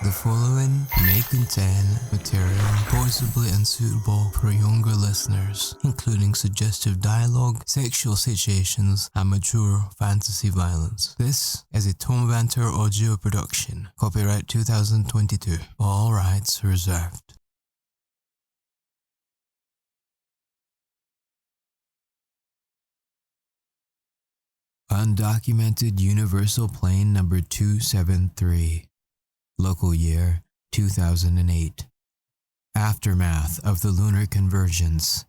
The following may contain material possibly unsuitable for younger listeners, including suggestive dialogue, sexual situations, and mature fantasy violence. This is a Tombanter audio production. Copyright 2022. All rights reserved. Undocumented Universal Plane number 273. Local year 2008. Aftermath of the lunar convergence.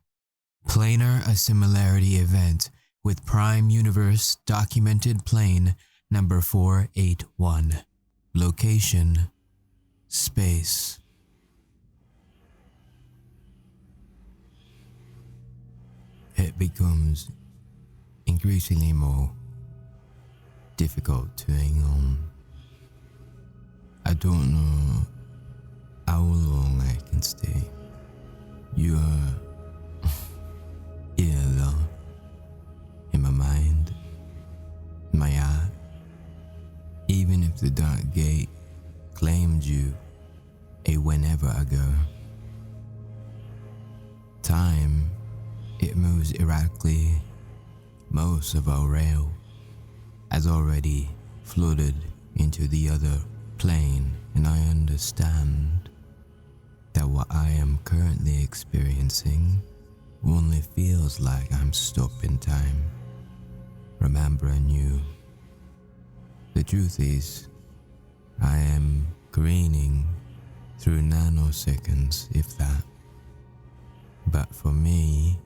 Planar assimilarity event with prime universe documented plane number 481. Location: space. It becomes increasingly more difficult to hang on. I don't know how long I can stay. You are here though, in my mind, in my heart. Even if the dark gate claimed you a whenever ago. Time, it moves erratically. Most of our rail has already flooded into the other plane, and I understand that what I am currently experiencing only feels like I'm stopped in time, remembering you. The truth is, I am careening through nanoseconds, if that. But for me,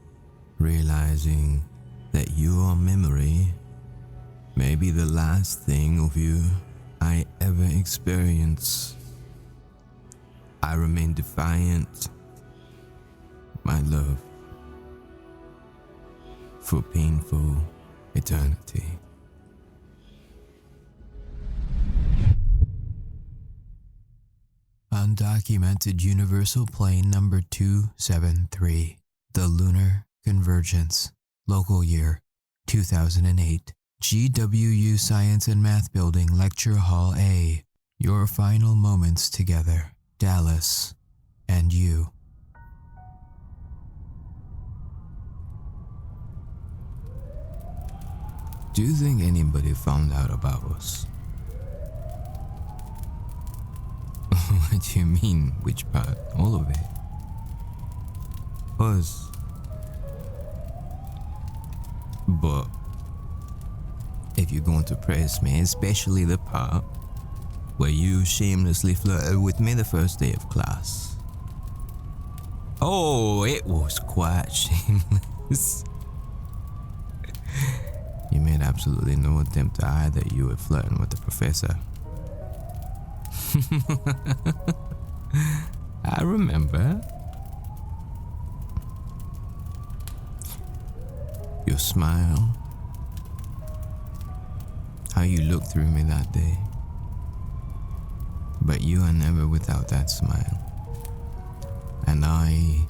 realizing that your memory may be the last thing of you I ever experience. I remain defiant, my love, for painful eternity. Undocumented Universal Plane number 273. The Lunar Convergence. Local year 2008. GWU Science and Math Building, Lecture Hall A. Your final moments together, Dallas and you. Do you think anybody found out about us? What do you mean, which part? All of it? Us. But if you're going to press me, especially the part where you shamelessly flirted with me the first day of class. Oh, it was quite shameless. You made absolutely no attempt to hide that you were flirting with the professor. I remember. Your smile. How you looked through me that day. But you are never without that smile. And I,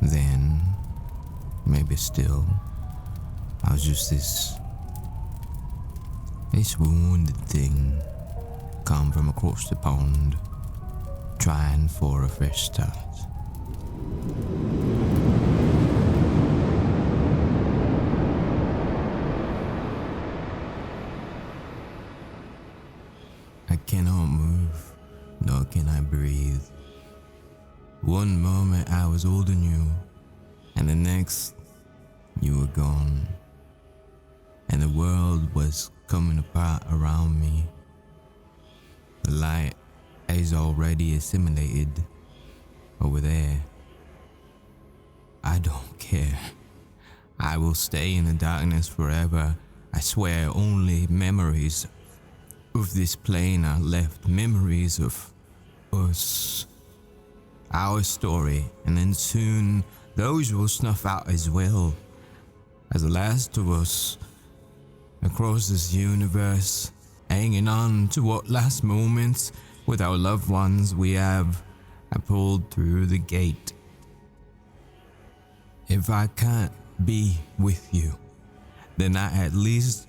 then, maybe still, I was just this wounded thing come from across the pond, trying for a fresh start. I cannot move, nor can I breathe. One moment I was holding you, and the next you were gone, and the world was coming apart around me. The light is already assimilated over there. I don't care. I will stay in the darkness forever. I swear only memories of this plane are left. Memories of us. Our story. And then soon those will snuff out as well. As the last of us across this universe, hanging on to what last moments with our loved ones we have pulled through the gate. If I can't be with you, then I at least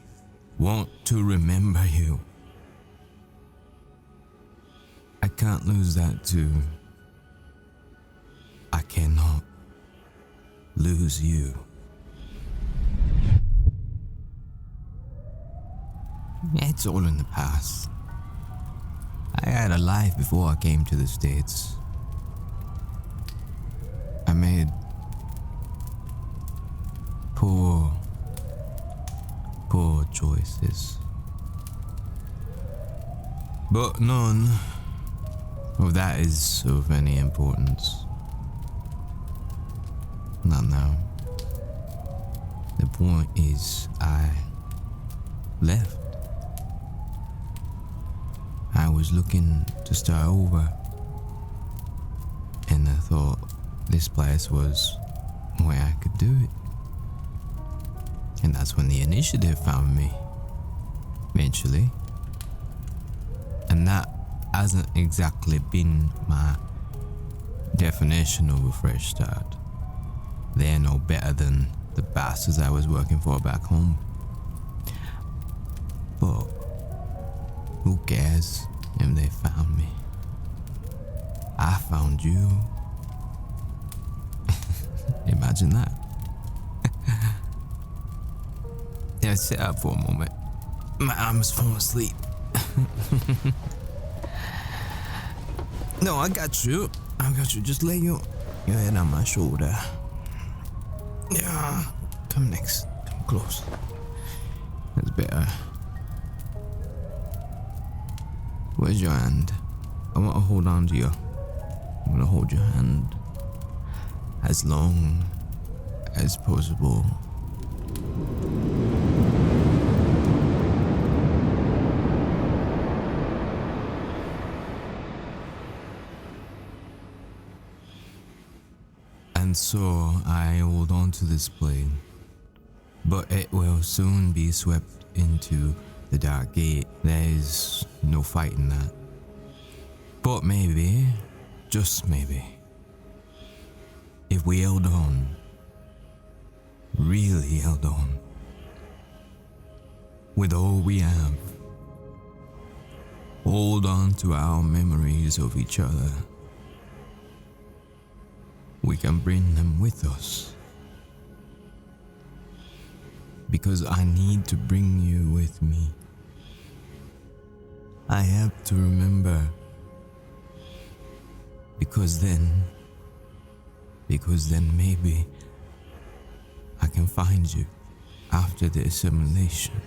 want to remember you. can't lose that too. I cannot lose you. It's all in the past. I had a life before I came to the States. I made poor choices. But none of that is of any importance. Not now. The point is, I left. I was looking to start over, and I thought this place was where I could do it. And that's when the initiative found me, eventually. And that hasn't exactly been my definition of a fresh start. They're no better than the bastards I was working for back home. But who cares if they found me? I found you. Imagine that. Yeah, sit up for a moment. My arms fall asleep. No, I got you. Just lay your head on my shoulder. Yeah, come next. Come close. That's better. Where's your hand? I want to hold on to you. I'm gonna hold your hand as long as possible. And so I hold on to this plane, but it will soon be swept into the dark gate. There is no fighting that. But maybe, just maybe, if we held on, really held on, with all we have, hold on to our memories of each other, we can bring them with us. Because I need to bring you with me. I have to remember. Because then maybe I can find you after the assimilation.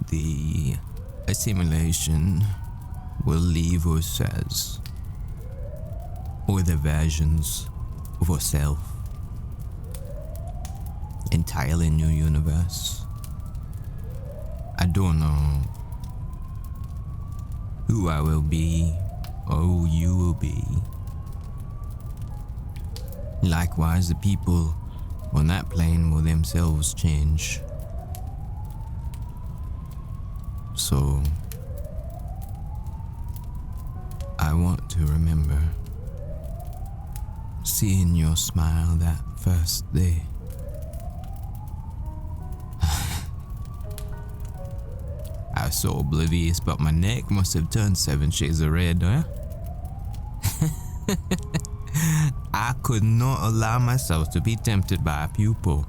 The assimilation will leave us as other versions of ourselves. Entirely new universe. I don't know who I will be or who you will be. Likewise, the people on that plane will themselves change. So I want to remember seeing your smile that first day. I was so oblivious, but my neck must have turned 7 shades of red, huh? I could not allow myself to be tempted by a pupil.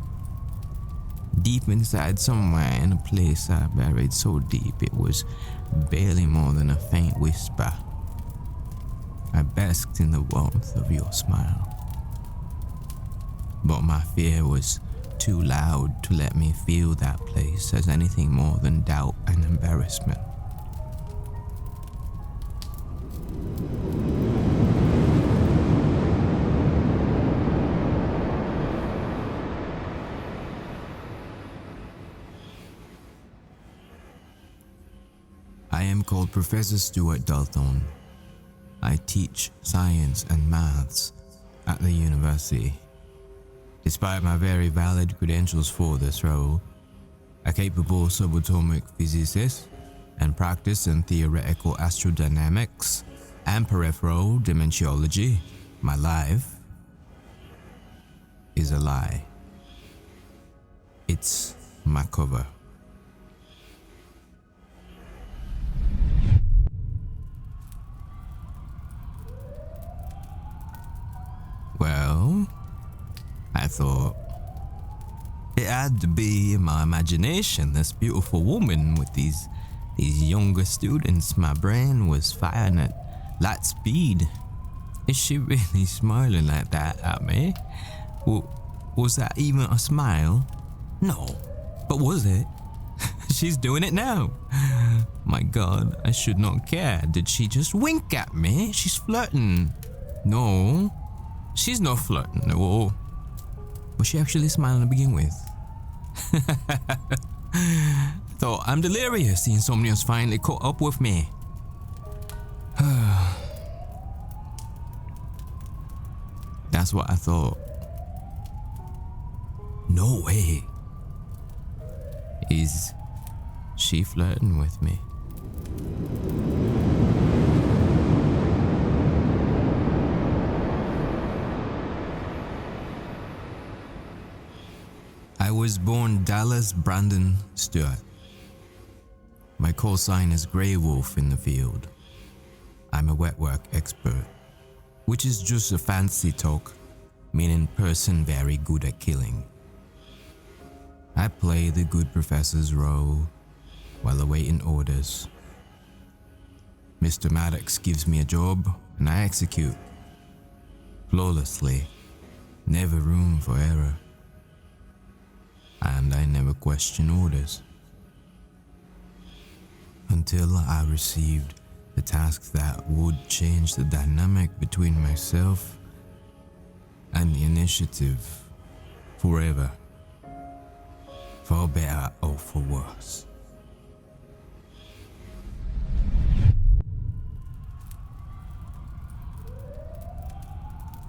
Deep inside somewhere in a place I buried so deep it was barely more than a faint whisper. I basked in the warmth of your smile. But my fear was too loud to let me feel that place as anything more than doubt and embarrassment. I am called Professor Stuart Dalton. I teach science and maths at the university. Despite my very valid credentials for this role, a capable subatomic physicist and practice in theoretical astrodynamics and peripheral dimensiology, my life is a lie. It's my cover. thought. It had to be in my imagination, this beautiful woman with these younger students. My brain was firing at light speed. Is she really smiling like that at me? Was that even a smile? No, but was it? She's doing it now. My God, I should not care. Did she just wink at me? She's flirting. No, she's not flirting at all. Was she actually smiling to begin with? Thought I'm delirious. The insomnia's finally caught up with me. That's what I thought. No way. Is she flirting with me? I was born Dallas Brandon Stewart. My call sign is Grey Wolf in the field. I'm a wet work expert, which is just a fancy talk, meaning person very good at killing. I play the good professor's role while awaiting orders. Mr. Maddox gives me a job and I execute flawlessly, never room for error. And I never question orders. Until I received the task that would change the dynamic between myself and the initiative forever. For better or for worse.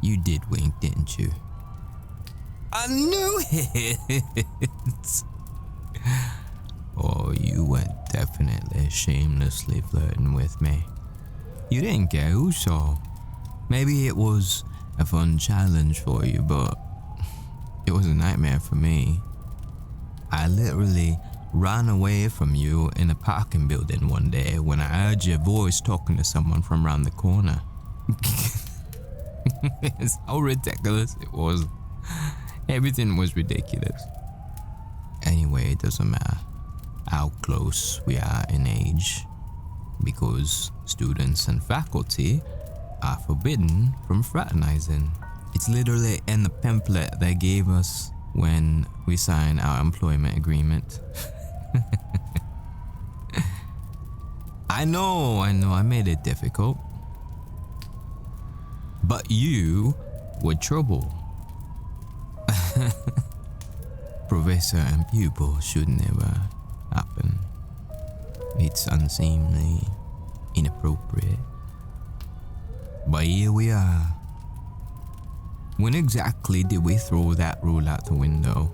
You did wink, didn't you? I knew it! Oh, you were definitely shamelessly flirting with me. You didn't care who saw. Maybe it was a fun challenge for you, but it was a nightmare for me. I literally ran away from you in a parking building one day when I heard your voice talking to someone from around the corner. It's how ridiculous it was. Everything was ridiculous. Anyway, it doesn't matter how close we are in age, because students and faculty are forbidden from fraternizing. It's literally in the pamphlet they gave us when we signed our employment agreement. I know, I made it difficult. But you were trouble. Professor and pupil should never happen. It's unseemly, inappropriate. But here we are. When exactly did we throw that rule out the window?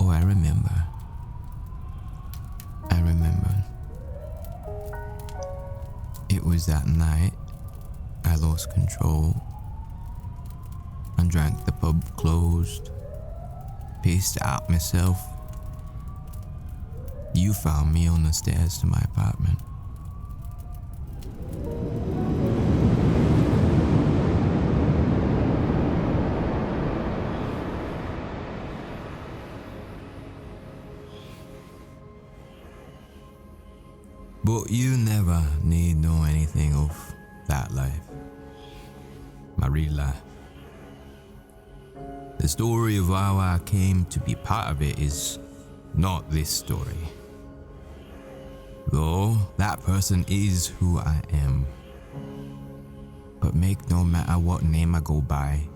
Oh, I remember. It was that night I lost control and drank the pub closed, pissed out myself. You found me on the stairs to my apartment. But you never need know anything of that life. My real life. The story of how I came to be part of it is not this story. Though that person is who I am. But make no matter what name I go by,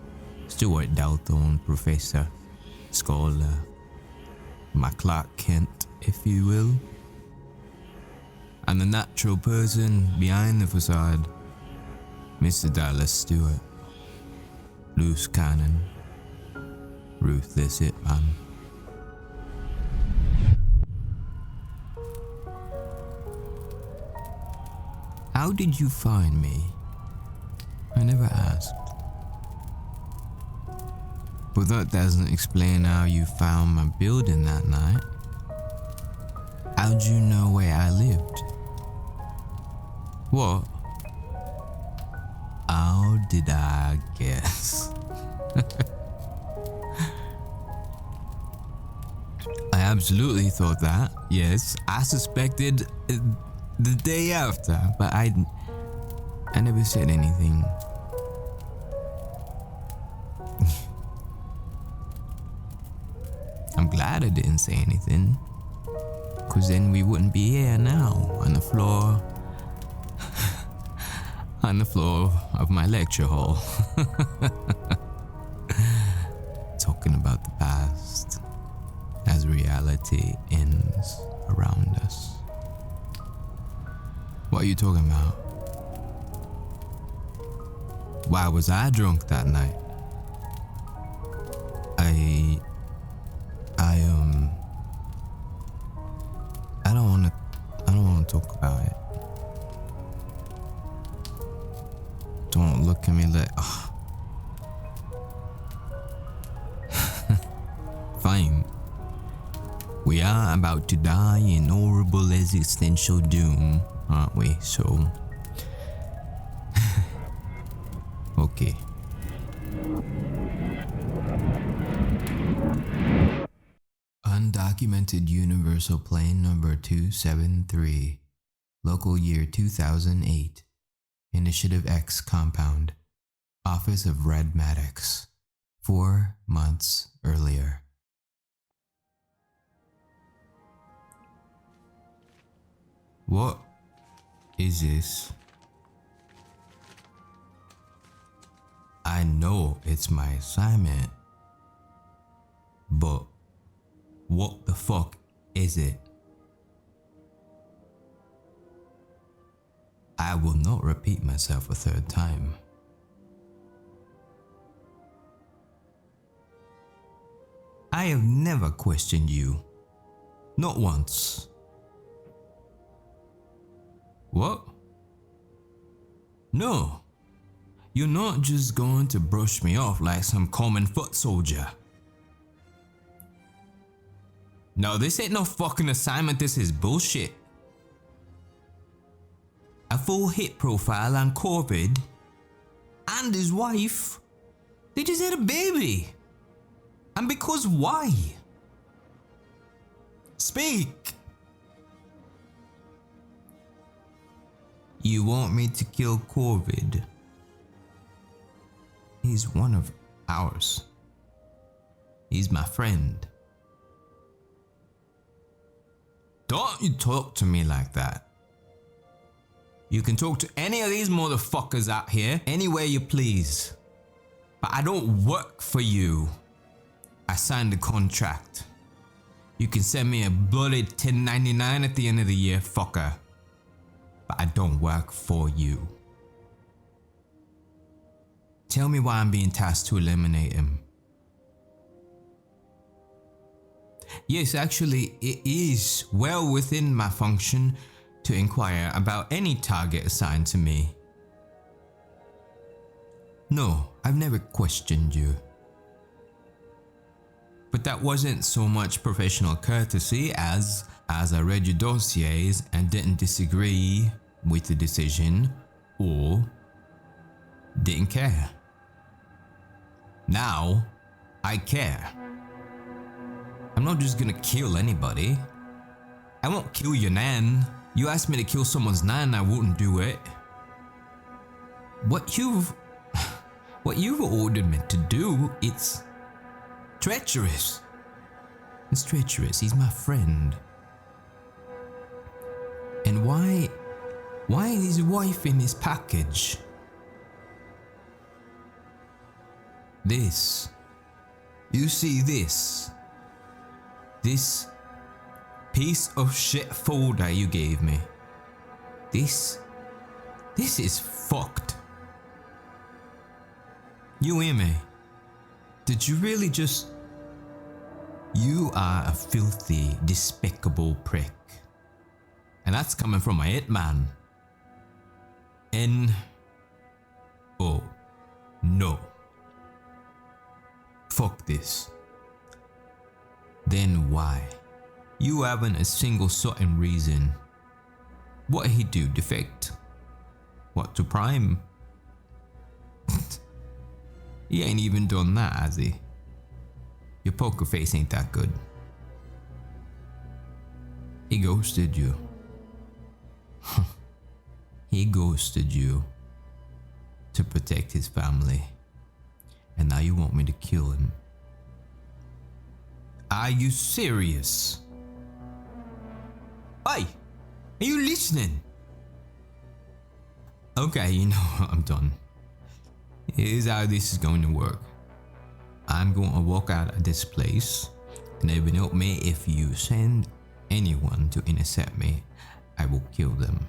Stuart Dalton, professor, scholar, my Clark Kent, if you will. And the natural person behind the facade, Mr. Dallas Stewart, loose cannon, ruthless hitman. How did you find me? I never asked. But that doesn't explain how you found my building that night. How'd you know where I lived? What? How did I guess? I absolutely thought that. Yes, I suspected the day after, but I never said anything. I'm glad I didn't say anything, cause then we wouldn't be here now on the floor of my lecture hall. Talking about the past as reality ends around us. What are you talking about? Why was I drunk that night? I don't wanna talk about it. Don't look at me like, oh. Fine. We are about to die in horrible existential doom, aren't we? So, okay. Undocumented Universal Plane number 273, local year 2008, Initiative X compound, Office of Red Maddox, 4 months earlier. What is this? I know it's my assignment, but what the fuck is it? I will not repeat myself a third time. I have never questioned you. Not once. What? No. You're not just going to brush me off like some common foot soldier. No, this ain't no fucking assignment, this is bullshit. A full hit profile on Corbett and his wife. They just had a baby. And because why? Speak. You want me to kill Corbett? He's one of ours. He's my friend. Don't you talk to me like that. You can talk to any of these motherfuckers out here any way you please. But I don't work for you. I signed a contract. You can send me a bloody 1099 at the end of the year, fucker. But I don't work for you. Tell me why I'm being tasked to eliminate him. Yes, actually, it is well within my function to inquire about any target assigned to me. No, I've never questioned you. But that wasn't so much professional courtesy as I read your dossiers and didn't disagree with the decision or didn't care. Now, I care. I'm not just gonna kill anybody. I won't kill your nan. You asked me to kill someone's nan, I wouldn't do it. What you've ordered me to do, it's treacherous. It's treacherous. He's my friend. And why is his wife in his package? This. You see this? This piece of shit folder you gave me. This is fucked. You hear me? Did you really just... You are a filthy, despicable prick. And that's coming from my hitman. N-O. No. Fuck this. Then why? You haven't a single certain reason. What'd he do? Defect? What, to Prime? He ain't even done that, has he? Your poker face ain't that good. He ghosted you. He ghosted you to protect his family. And now you want me to kill him? Are you serious? Hey, are you listening? Okay, you know what, I'm done. Here's how this is going to work. I'm going to walk out of this place, and it will help me if you send anyone to intercept me. I will kill them.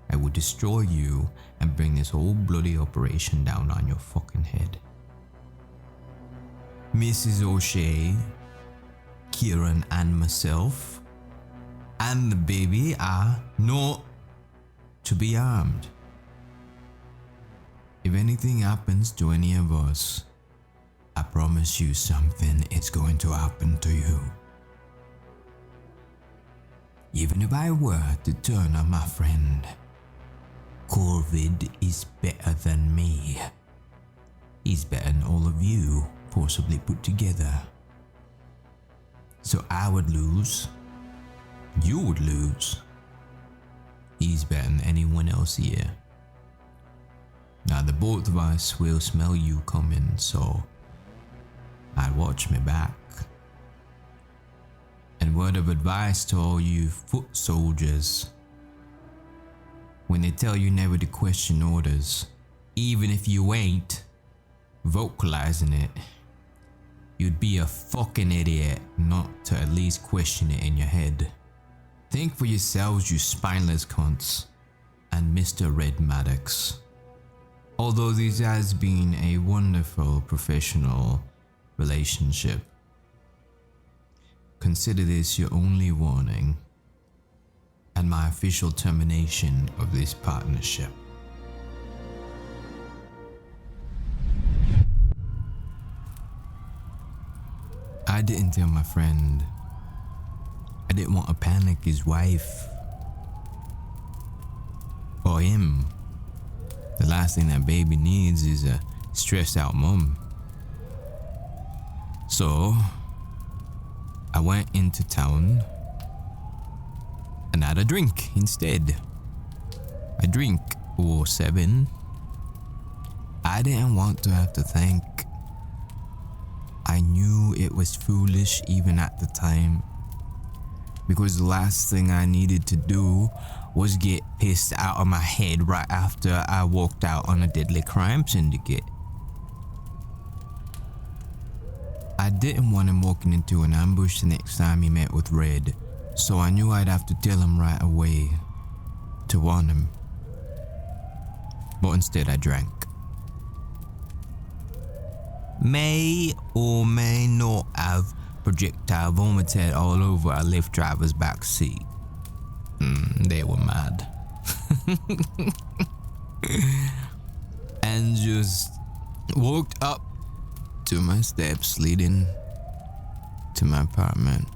I will destroy you and bring this whole bloody operation down on your fucking head. Mrs. O'Shea, Kieran and myself, and the baby are not to be harmed. If anything happens to any of us, I promise you something is going to happen to you. Even if I were to turn on my friend, Corvid is better than me. He's better than all of you forcibly put together. So I would lose. You would lose. He's better than anyone else here. Now the both of us will smell you coming, so I'd watch me back. And word of advice to all you foot soldiers. When they tell you never to question orders, even if you ain't vocalizing it, you'd be a fucking idiot not to at least question it in your head. Think for yourselves, you spineless cunts. And Mr. Red Maddox. Although this has been a wonderful professional relationship, consider this your only warning and my official termination of this partnership. I didn't tell my friend. I didn't want to panic his wife or him. The last thing that baby needs is a stressed out mum. So I went into town and had a drink instead. A drink or 7. I didn't want to have to thank. I knew it was foolish even at the time, because the last thing I needed to do was get pissed out of my head right after I walked out on a deadly crime syndicate. I didn't want him walking into an ambush the next time he met with Red, so I knew I'd have to tell him right away to warn him. But instead I drank. May or may not have projectile vomited all over a Lyft driver's back seat. They were mad. And just walked up to my steps leading to my apartment,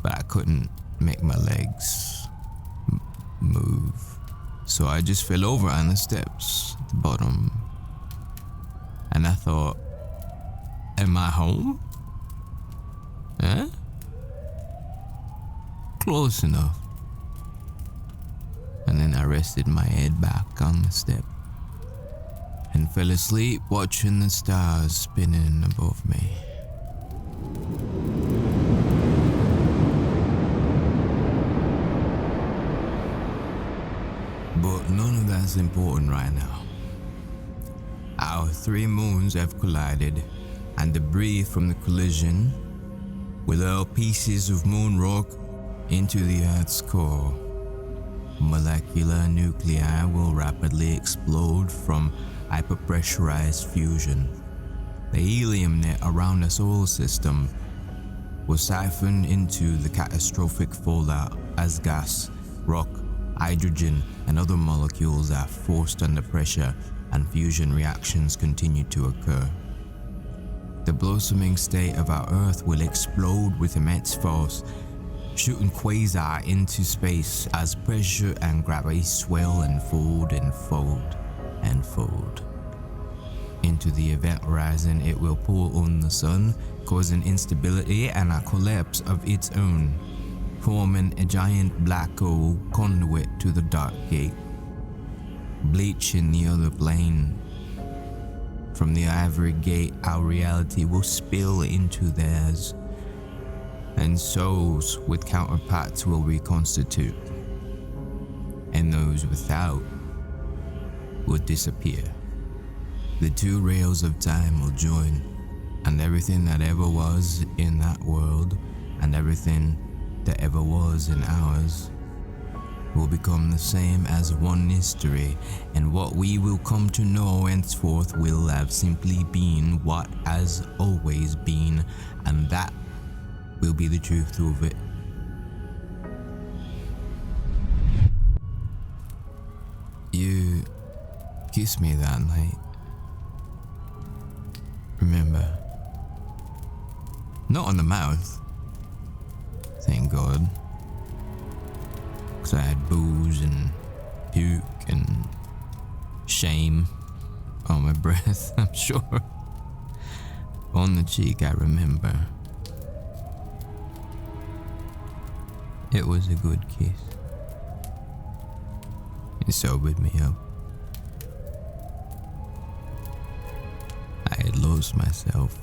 but I couldn't make my legs move, so I just fell over on the steps at the bottom. And I thought, am I home? Huh? Close enough. And then I rested my head back on the step and fell asleep watching the stars spinning above me. But none of that's important right now. Our 3 moons have collided, and debris from the collision will hurl pieces of moon rock into the Earth's core. Molecular nuclei will rapidly explode from hyperpressurized fusion. The helium net around the solar system will siphon into the catastrophic fallout as gas, rock, hydrogen, and other molecules are forced under pressure and fusion reactions continue to occur. The blossoming state of our Earth will explode with immense force, shooting quasar into space as pressure and gravity swell and fold and fold and fold. into the event horizon, it will pull on the sun, causing instability and a collapse of its own, forming a giant black hole conduit to the dark gate, bleaching the other plane. From the ivory gate, our reality will spill into theirs, and souls with counterparts will reconstitute, and those without will disappear. The two rails of time will join, and everything that ever was in that world and everything that ever was in ours will become the same as one history, and what we will come to know henceforth will have simply been what has always been, and that will be the truth of it. You kissed me that night. Remember? Not on the mouth. Thank God. Cause I had booze and puke and shame on my breath, I'm sure. On the cheek, I remember. It was a good kiss. It sobered me up. I had lost myself.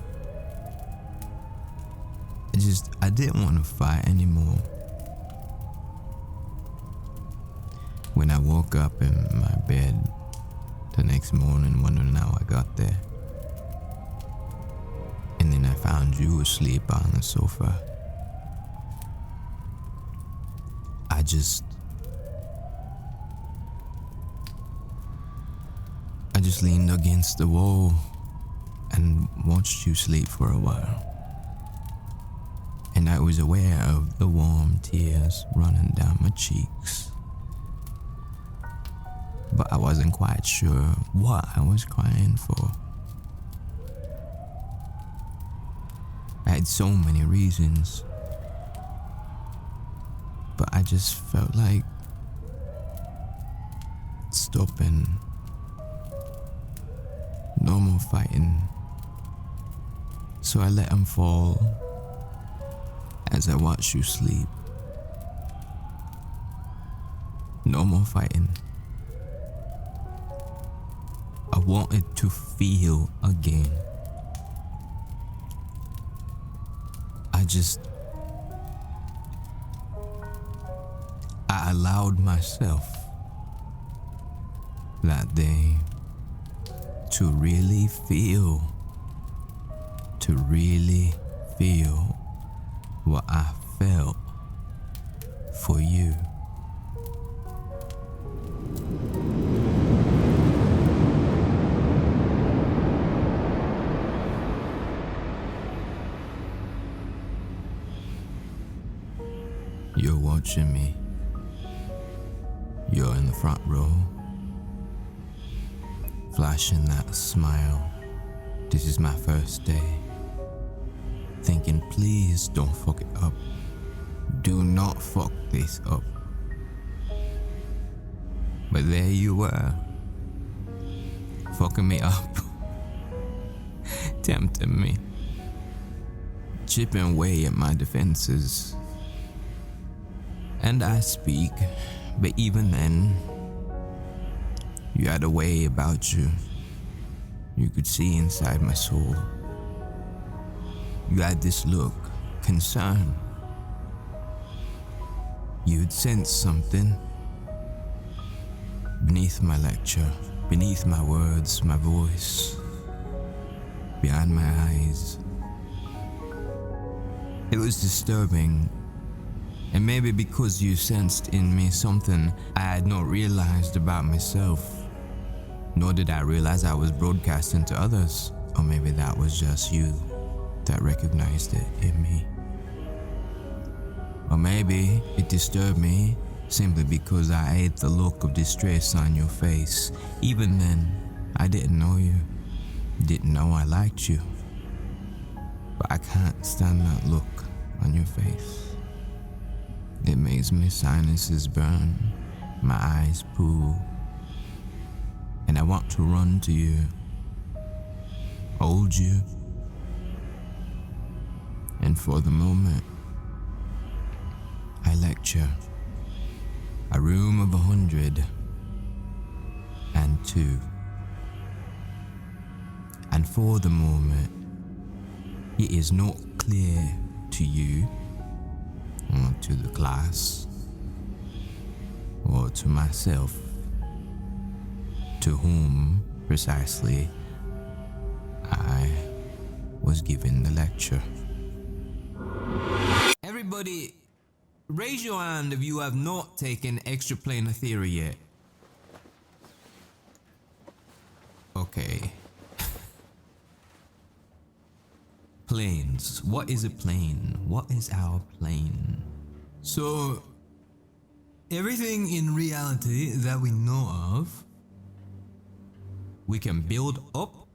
I didn't want to fight anymore. When I woke up in my bed the next morning wondering how I got there, and then I found you asleep on the sofa, I just leaned against the wall and watched you sleep for a while. And I was aware of the warm tears running down my cheeks. But I wasn't quite sure what I was crying for. I had so many reasons. But I just felt like stopping. No more fighting. So I let him fall as I watched you sleep. No more fighting. I wanted to feel again. I allowed myself that day to really feel what I felt for you. You're watching me. You're in the front row, flashing that smile. This is my first day. Thinking, please don't fuck it up. Do not fuck this up. But there you were, fucking me up, tempting me, chipping away at my defenses. And I speak, but even then, you had a way about you. You could see inside my soul. You had this look, concern. You'd sense something beneath my lecture, beneath my words, my voice, behind my eyes. It was disturbing, and maybe because you sensed in me something I had not realized about myself, nor did I realize I was broadcasting to others, or maybe that was just you that recognized it in me. Or maybe it disturbed me simply because I ate the look of distress on your face. Even then, I didn't know you, didn't know I liked you. But I can't stand that look on your face. It makes my sinuses burn, my eyes pool, and I want to run to you hold you. And for the moment, I lecture. A room of 102. And for the moment, it is not clear to you, or to the class, or to myself, to whom precisely I was giving the lecture. Everybody, raise your hand if you have not taken extraplanar theory yet. Okay. Planes. What is a plane? What is our plane? So, everything in reality that we know of, we can build up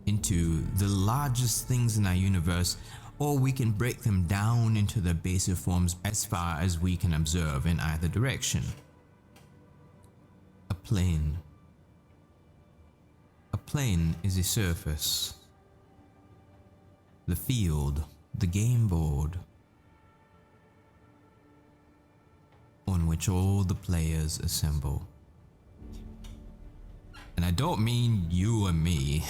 into the largest things in our universe, or we can break them down into the basic forms as far as we can observe in either direction. A plane. A plane is a surface. The field, the game board, on which all the players assemble. And I don't mean you and me.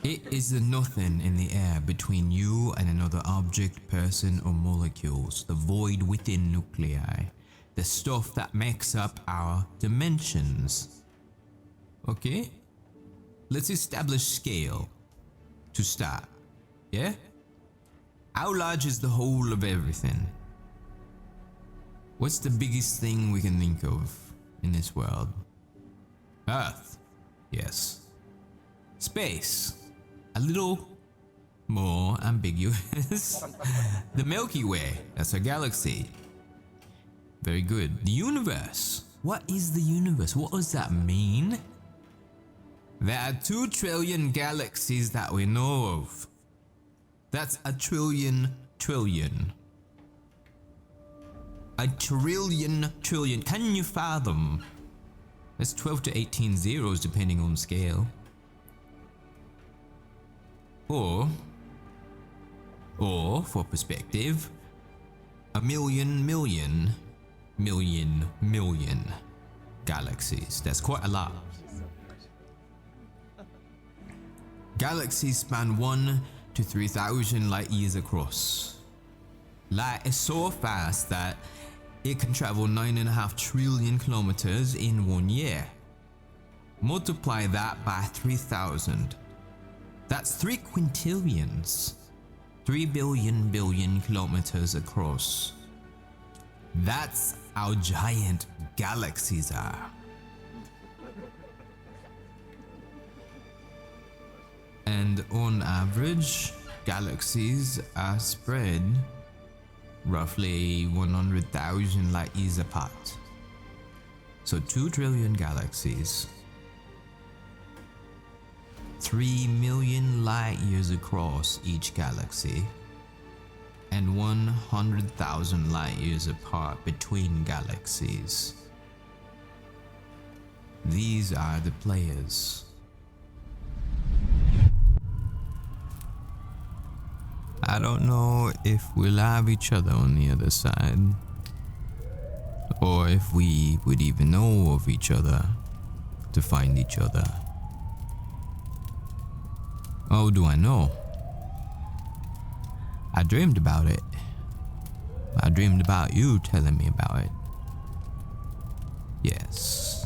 It is the nothing in the air between you and another object, person, or molecules, the void within nuclei, the stuff that makes up our dimensions. Okay? Let's establish scale to start, yeah? How large is the whole of everything? What's the biggest thing we can think of in this world? Earth, yes. Space, a little more ambiguous. The Milky Way, that's a galaxy. Very good. The universe. What is the universe? What does that mean? There are 2 trillion galaxies that we know of. That's a trillion. A trillion. Can you fathom? That's 12 to 18 zeros depending on scale. Or for perspective, a million galaxies. That's quite a lot. Galaxies span 1 to 3,000 light years across. Light is so fast that it can travel 9.5 trillion kilometers in 1 year. Multiply that by 3,000. That's 3 quintillions. 3 billion kilometers across. That's how giant galaxies are. And on average, galaxies are spread roughly 100,000 light years apart. So 2 trillion galaxies. 3 million light years across each galaxy. And 100,000 light years apart between galaxies. These are the players. I don't know if we'll have each other on the other side, or if we would even know of each other to find each other. Oh, do I know? I dreamed about it. I dreamed about you telling me about it. Yes.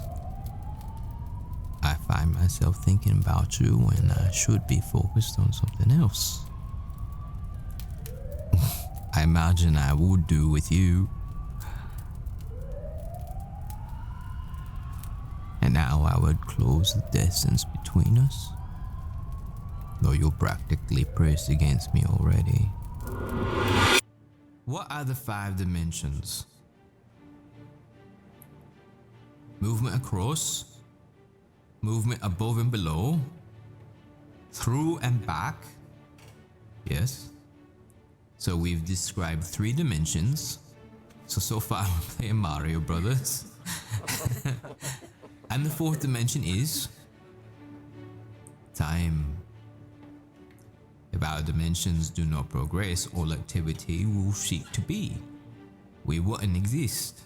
I find myself thinking about you when I should be focused on something else. I imagine I would do with you. And now I would close the distance between us. Though you're practically pressed against me already. What are the 5 dimensions? Movement across, movement above and below, through and back. Yes. So we've described 3 dimensions. So far we're playing Mario Brothers. And the 4th dimension is time. If our dimensions do not progress, all activity will seek to be. We wouldn't exist.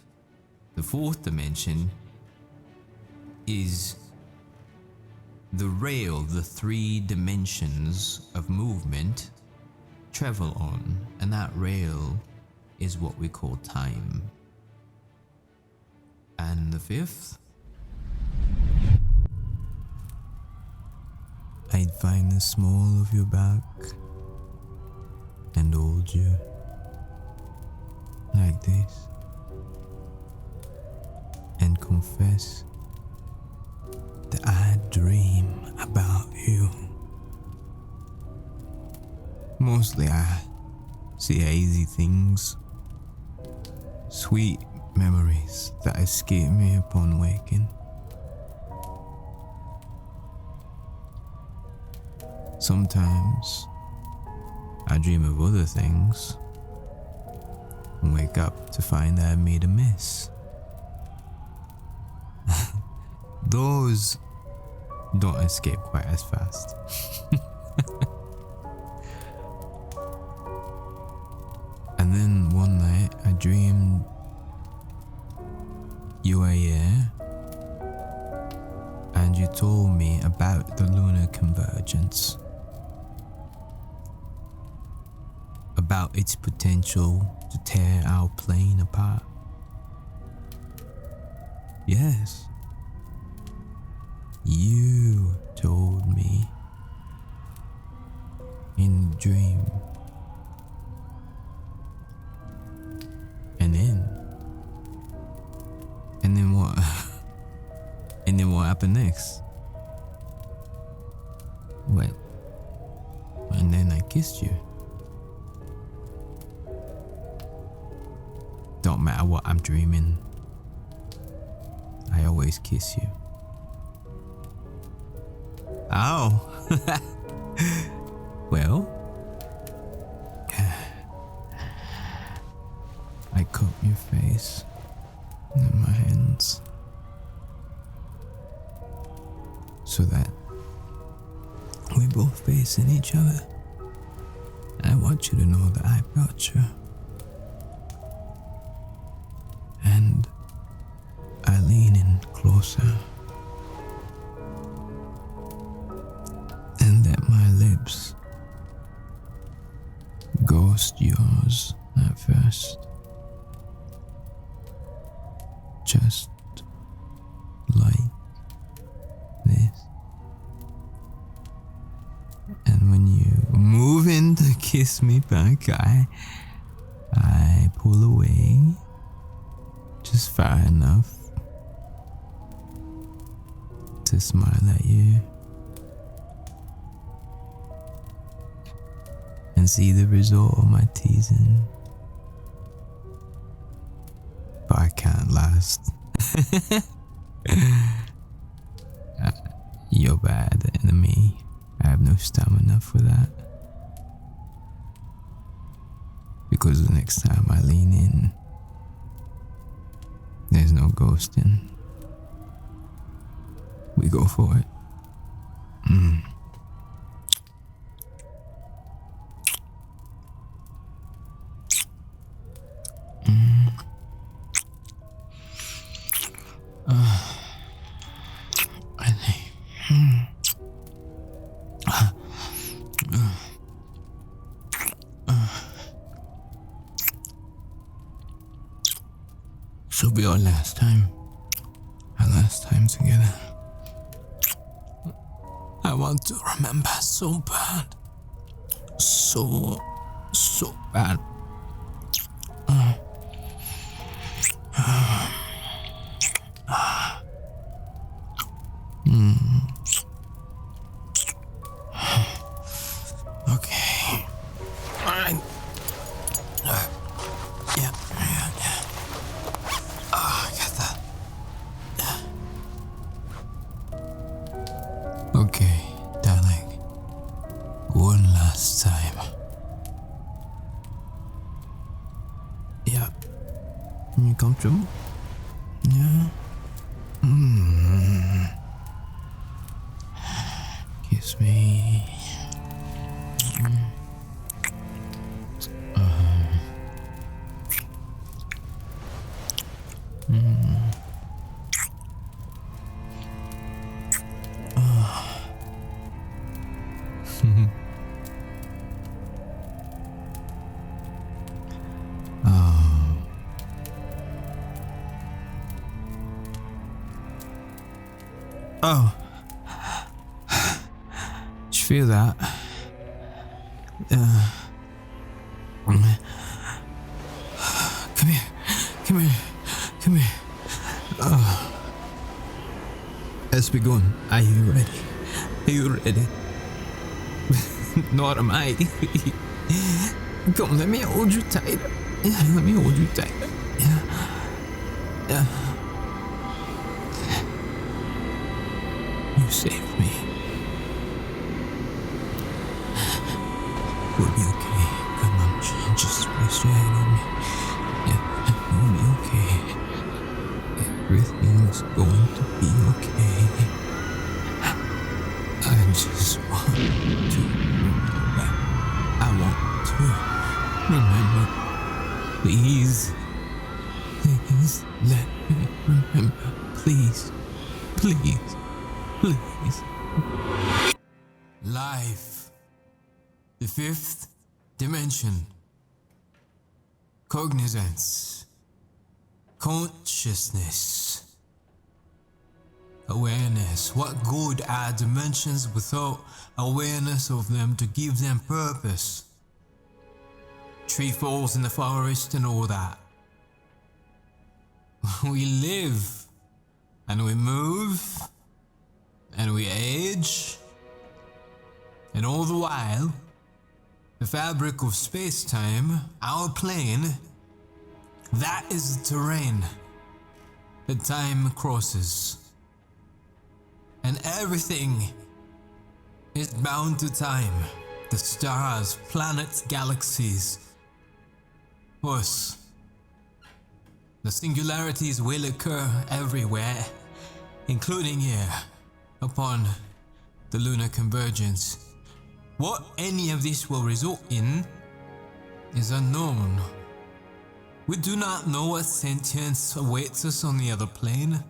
The fourth dimension is the rail the three dimensions of movement travel on, and that rail is what we call time. And the fifth? I'd find the small of your back and hold you like this and confess that I dream about you. Mostly I see hazy things, sweet memories that escape me upon waking. Sometimes I dream of other things and wake up to find that I made a mess. Those don't escape quite as fast. And then one night I dreamed you were here and you told me about the lunar convergence, about its potential to tear our plane apart. Yes, you told me in the dream. And then what? And then what happened next? Well, and then I kissed you. Don't matter what I'm dreaming, I always kiss you. Oh. Well, I cup your face in my hands so that we're both facing each other. I want you to know that I've got you. And I lean in closer and let my lips ghost yours at first. Just like this. And when you move in to kiss me back, I pull away just far enough to smile at you and see the result of my teasing. But I can't last. You're bad enemy. I have no stamina for that. Because the next time I lean in, there's no ghosting. We go for it. Should be our last time together. I want to remember so bad. So bad. Okay. Alright. Yeah. Oh, I got that. Okay, darling. One last time. Yeah. You comfortable? Yeah. Kiss Excuse me. Oh. Did you feel that? Come here. Come here. Come here. Let's be going. Are you ready? Are you ready? Nor am I. Come, let me hold you tighter. Yeah, let me hold you tighter. Yeah. Yeah. You saved me. We'll be okay. Come on, just rest your head on me. Yeah, we'll be okay. Everything's going to be okay. I just want to remember. I want to remember. Please. Please let me remember. Please. Please. Please. Life. The fifth dimension. Cognizance. Consciousness. Awareness. What good are dimensions without awareness of them to give them purpose? Tree falls in the forest and all that. We live and we move and we age, and all the while, the fabric of space-time, our plane, that is the terrain that time crosses. And everything is bound to time. The stars, planets, galaxies, us. The singularities will occur everywhere, including here, upon the lunar convergence. What any of this will result in is unknown. We do not know what sentience awaits us on the other plane.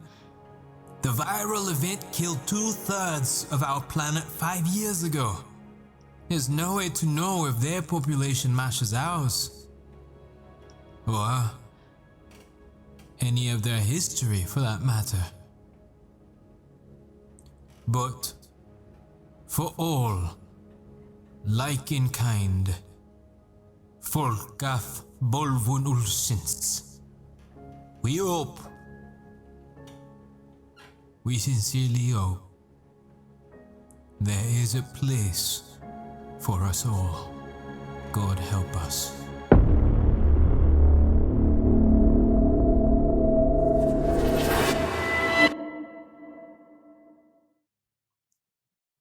The viral event killed 2/3 of our planet 5 years ago. There's no way to know if their population matches ours, or any of their history for that matter. But for all, like in kind, folk af bolvun ulsins. We hope. We sincerely hope there is a place for us all. God help us.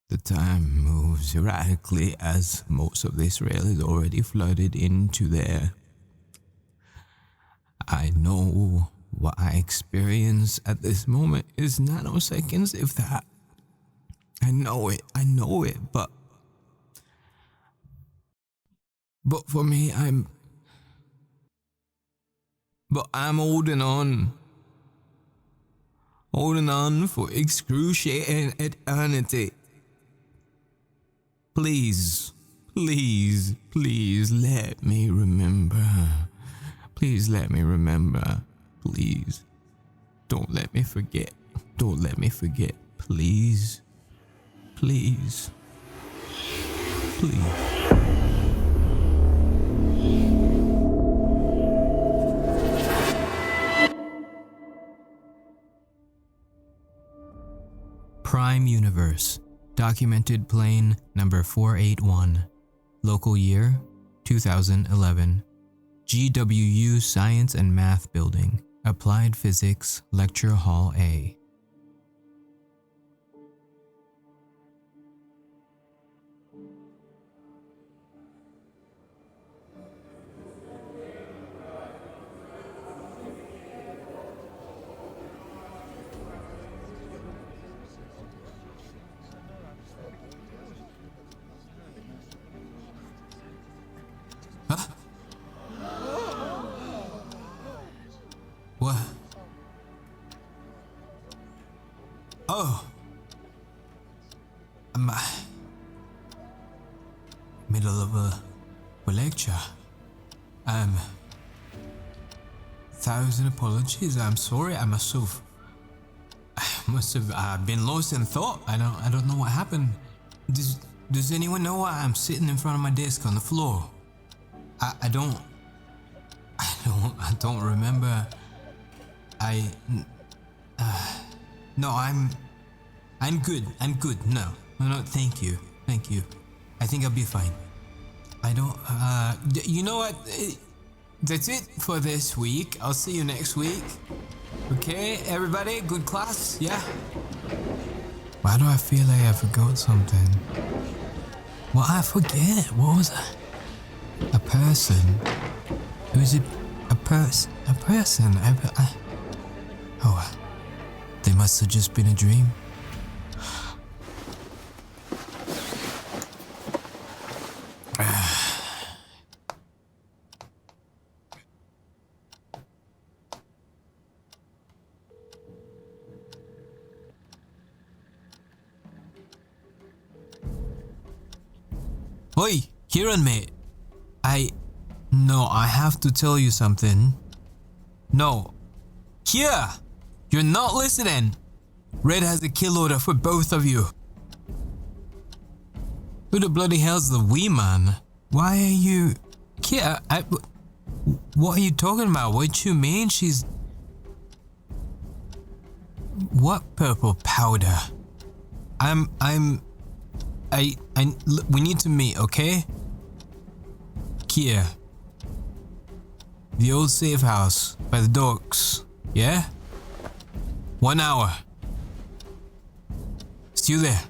The time moves erratically as most of this rail is already flooded into there. I know what I experience at this moment is nanoseconds, if that. I know it, but for me, I'm holding on for excruciating eternity. Please, please, please let me remember. Please let me remember. Please. Don't let me forget. Don't let me forget. Please. Please. Please. Prime Universe. Documented plane number 481. Local year 2011. GWU Science and Math Building. Applied Physics Lecture Hall A. middle of a lecture. 1,000 apologies. I'm sorry. I must have been lost in thought. I don't know what happened. Does anyone know why I'm sitting in front of my desk on the floor? I don't remember. No, I'm good. No, thank you. I think I'll be fine. I don't, you know what? That's it for this week. I'll see you next week. Okay, everybody, good class, yeah? Why do I feel like I forgot something? Well, I forget. What was it? A person. It was a person. Oh, they must have just been a dream. Oi, Kieran, mate. I have to tell you something. No. Here! You're not listening. Red has a kill order for both of you. Who the bloody hell's the wee man? Why are you... Kia, what are you talking about? What do you mean she's... What purple powder? We need to meet, okay? Kia. The old safe house by the docks, yeah? 1 hour. See you there.